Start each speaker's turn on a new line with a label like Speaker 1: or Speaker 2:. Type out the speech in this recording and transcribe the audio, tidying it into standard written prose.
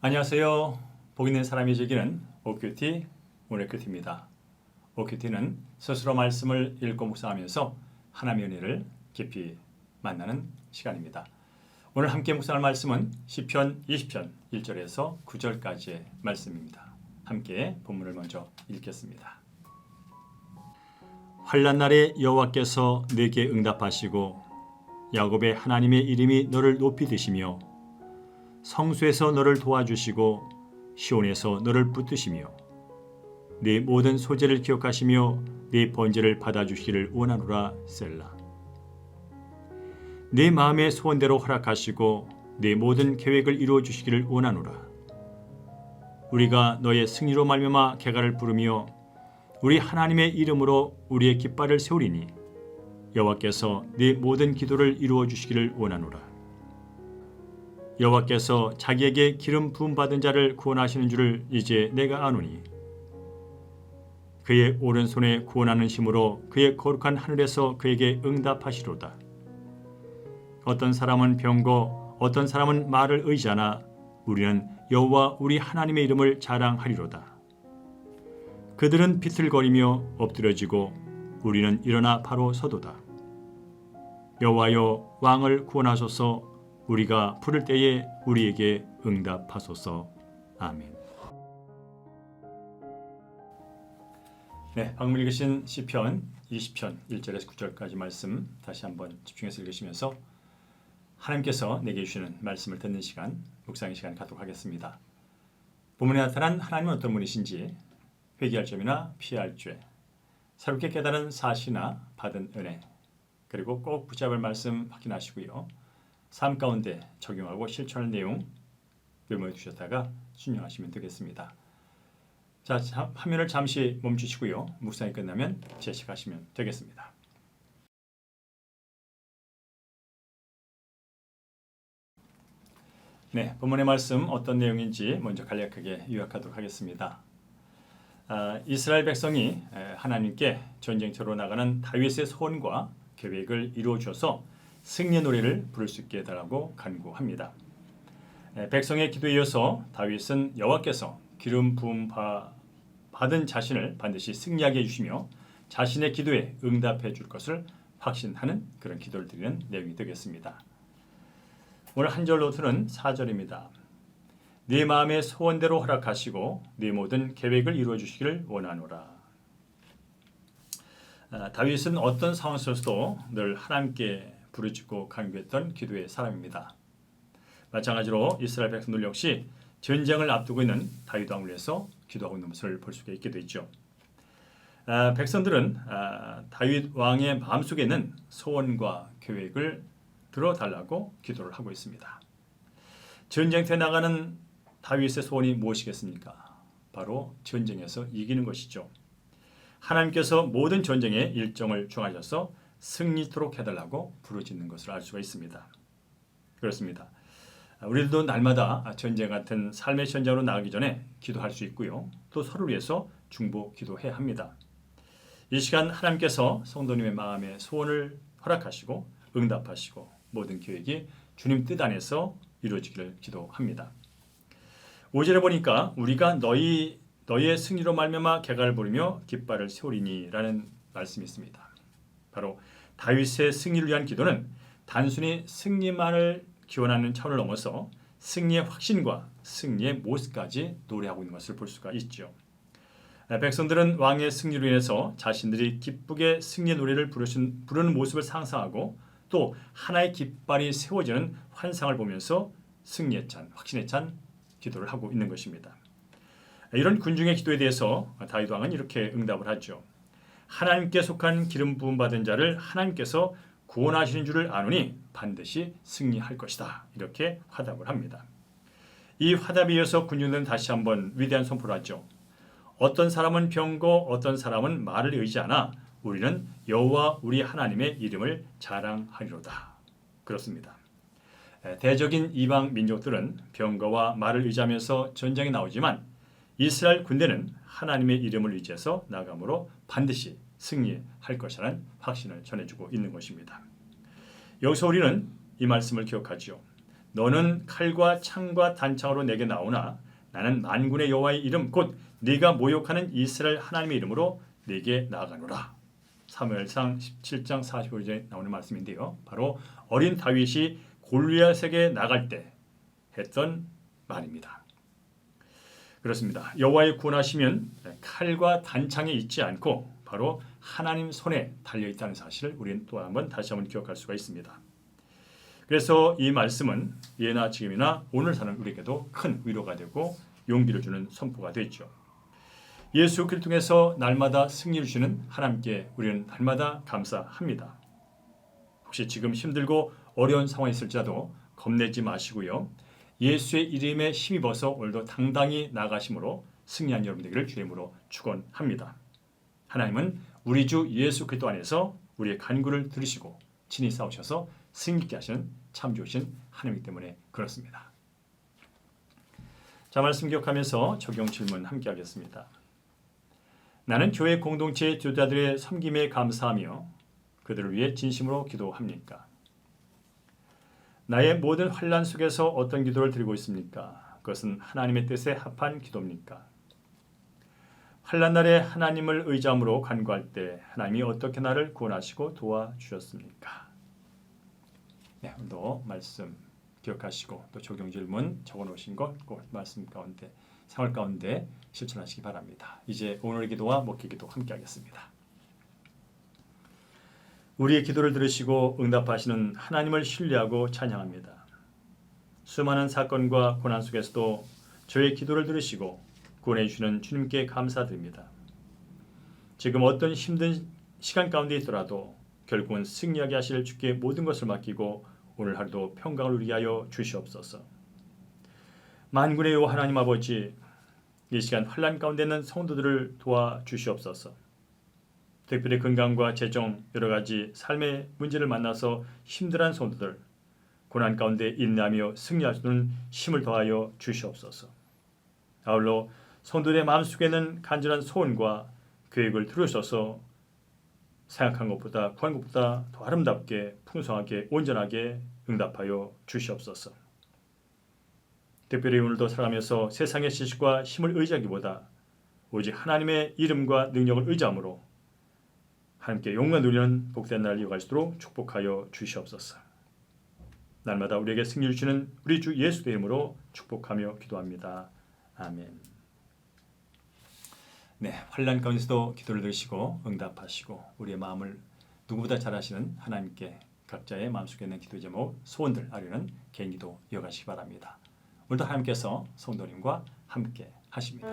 Speaker 1: 안녕하세요. 복 있는 사람이 즐기는 OQT 오늘의 큐티입니다. OQT는 스스로 말씀을 읽고 묵상하면서 하나님의 은혜를 깊이 만나는 시간입니다. 오늘 함께 묵상할 말씀은 시편 20편 1절에서 9절까지의 말씀입니다. 함께 본문을 먼저 읽겠습니다. 환난 날에 여호와께서 내게 응답하시고 야곱의 하나님의 이름이 너를 높이 드시며 성수에서 너를 도와주시고 시온에서 너를 붙드시며 네 모든 소재를 기억하시며 네 번제를 받아주시기를 원하노라. 셀라. 네 마음의 소원대로 허락하시고 네 모든 계획을 이루어 주시기를 원하노라. 우리가 너의 승리로 말미암아 개가를 부르며 우리 하나님의 이름으로 우리의 깃발을 세우리니 여호와께서 네 모든 기도를 이루어 주시기를 원하노라. 여호와께서 자기에게 기름 부음 받은 자를 구원하시는 줄을 이제 내가 아노니 그의 오른손에 구원하는 힘으로 그의 거룩한 하늘에서 그에게 응답하시로다. 어떤 사람은 병거 어떤 사람은 말을 의지하나 우리는 여호와 우리 하나님의 이름을 자랑하리로다. 그들은 비틀거리며 엎드려지고 우리는 일어나 바로 서도다. 여호와여, 왕을 구원하소서. 우리가 부를 때에 우리에게 응답하소서. 아멘. 네, 방금 읽으신 시편 20편 1절에서 9절까지 말씀 다시 한번 집중해서 읽으시면서 하나님께서 내게 주시는 말씀을 듣는 시간, 묵상의 시간 갖도록 하겠습니다. 본문에 나타난 하나님은 어떤 분이신지 회개할 점이나 피할 죄, 새롭게 깨달은 사실이나 받은 은혜, 그리고 꼭 붙잡을 말씀 확인하시고요. 삶 가운데 적용하고 실천할 내용 메모해 두셨다가 순종하시면 되겠습니다. 자, 화면을 잠시 멈추시고요. 묵상이 끝나면 재시하시면 되겠습니다. 네, 본문의 말씀 어떤 내용인지 먼저 간략하게 요약하도록 하겠습니다. 이스라엘 백성이 하나님께 전쟁터로 나가는 다윗의 소원과 계획을 이루어 주어서 승리의 노래를 부를 수 있게 해달라고 간구합니다. 백성의 기도에 이어서 다윗은 여호와께서 기름 부음 받은 자신을 반드시 승리하게 해주시며 자신의 기도에 응답해 줄 것을 확신하는 그런 기도를 드리는 내용이 되겠습니다. 오늘 한 절로 들은 4절입니다. 네 마음의 소원대로 허락하시고 네 모든 계획을 이루어 주시기를 원하노라. 다윗은 어떤 상황 속에서도 늘 하나님께 부르짖고 간구했던 기도의 사람입니다. 마찬가지로 이스라엘 백성들 역시 전쟁을 앞두고 있는 다윗 왕을 위해서 기도하고 있는 모습을 볼 수가 있게 되죠. 백성들은 다윗 왕의 마음속에 있는 소원과 계획을 들어달라고 기도를 하고 있습니다. 전쟁터에 나가는 다윗의 소원이 무엇이겠습니까? 바로 전쟁에서 이기는 것이죠. 하나님께서 모든 전쟁의 일정을 정하셔서 승리토록 해달라고 부르짖는 것을 알 수가 있습니다. 그렇습니다. 우리들도 날마다 전쟁 같은 삶의 현장으로 나가기 전에 기도할 수 있고요. 또 서로를 위해서 중보 기도해야 합니다. 이 시간 하나님께서 성도님의 마음의 소원을 허락하시고 응답하시고 모든 계획이 주님 뜻 안에서 이루어지기를 기도합니다. 5절에 보니까 우리가 너희의 승리로 말미암아 개가를 부르며 깃발을 세우리니 라는 말씀이 있습니다. 바로 다윗의 승리를 위한 기도는 단순히 승리만을 기원하는 차원을 넘어서 승리의 확신과 승리의 모습까지 노래하고 있는 것을 볼 수가 있죠. 백성들은 왕의 승리로 인해서 자신들이 기쁘게 승리의 노래를 부르는 모습을 상상하고 또 하나의 깃발이 세워지는 환상을 보면서 승리에 찬, 확신에 찬 기도를 하고 있는 것입니다. 이런 군중의 기도에 대해서 다윗 왕은 이렇게 응답을 하죠. 하나님께 속한 기름 부음 받은 자를 하나님께서 구원하시는 줄을 아노니 반드시 승리할 것이다. 이렇게 화답을 합니다. 이 화답에 이어서 군중들은 다시 한번 위대한 선포를 하죠. 어떤 사람은 병거 어떤 사람은 말을 의지하나 우리는 여호와 우리 하나님의 이름을 자랑하리로다. 그렇습니다. 대적인 이방 민족들은 병거와 말을 의지하면서 전쟁에 나오지만 이스라엘 군대는 하나님의 이름을 의지해서 나아가므로 반드시 승리할 것이라는 확신을 전해주고 있는 것입니다. 여기서 우리는 이 말씀을 기억하지요. 너는 칼과 창과 단창으로 내게 나오나 나는 만군의 여호와의 이름 곧 네가 모욕하는 이스라엘 하나님의 이름으로 네게 나아가노라. 사무엘상 17장 45절에 나오는 말씀인데요. 바로 어린 다윗이 골리앗에게 나갈 때 했던 말입니다. 그렇습니다. 여호와의 구원하시면 칼과 단창에 있지 않고 바로 하나님 손에 달려 있다는 사실을 우리는 또 한번 다시 한번 기억할 수가 있습니다. 그래서 이 말씀은 예나 지금이나 오늘 사는 우리에게도 큰 위로가 되고 용기를 주는 선포가 되죠. 예수 그리스도 통해서 날마다 승리를 주시는 하나님께 우리는 날마다 감사합니다. 혹시 지금 힘들고 어려운 상황이 있을지라도 겁내지 마시고요. 예수의 이름에 힘입어서 오늘도 당당히 나아가심으로 승리한 여러분 되기를 주의 이름으로 축원합니다. 하나님은 우리 주 예수 그리스도 안에서 우리의 간구를 들으시고 친히 싸우셔서 승리케 하시는 참 좋으신 하나님이기 때문에 그렇습니다. 자, 말씀 기억하면서 적용 질문 함께 하겠습니다. 나는 교회 공동체의 지도자들의 섬김에 감사하며 그들을 위해 진심으로 기도합니까? 나의 모든 환난 속에서 어떤 기도를 드리고 있습니까? 그것은 하나님의 뜻에 합한 기도입니까? 환난 날에 하나님을 의지함으로 간구할 때 하나님이 어떻게 나를 구원하시고 도와주셨습니까? 네, 오늘도 말씀 기억하시고 또 적용 질문 적어놓으신 것 꼭 말씀 가운데 생활 가운데 실천하시기 바랍니다. 이제 오늘의 기도와 목회 기도 함께 하겠습니다. 우리의 기도를 들으시고 응답하시는 하나님을 신뢰하고 찬양합니다. 수많은 사건과 고난 속에서도 저의 기도를 들으시고 구원해 주시는 주님께 감사드립니다. 지금 어떤 힘든 시간 가운데 있더라도 결국은 승리하게 하실 주께 모든 것을 맡기고 오늘 하루도 평강을 누리게 하여 주시옵소서. 만군의 여호와 하나님 아버지, 이 시간 환난 가운데 있는 성도들을 도와주시옵소서. 특별히 건강과 재정 여러 가지 삶의 문제를 만나서 힘들어하는 성도들 고난 가운데 인내하며 승리할 수 있는 힘을 더하여 주시옵소서. 아울러 성도들의 마음속에는 간절한 소원과 계획을 들으셔서 생각한 것보다 구한 것보다 더 아름답게 풍성하게 온전하게 응답하여 주시옵소서. 특별히 오늘도 살아가면서 세상의 지식과 힘을 의지하기보다 오직 하나님의 이름과 능력을 의지함으로 함께 용만 누리는 복된 날을 이어갈 수 있도록 축복하여 주시옵소서. 날마다 우리에게 승리를 주시는 우리 주 예수의 이름으로 축복하며 기도합니다. 아멘. 네, 환난 가운데서도 기도를 들으시고 응답하시고 우리의 마음을 누구보다 잘 아시는 하나님께 각자의 마음속에 있는 기도 제목, 소원들 아뢰는 개인 기도 이어가시기 바랍니다. 오늘도 하나님께서 성도님과 함께 하십니다.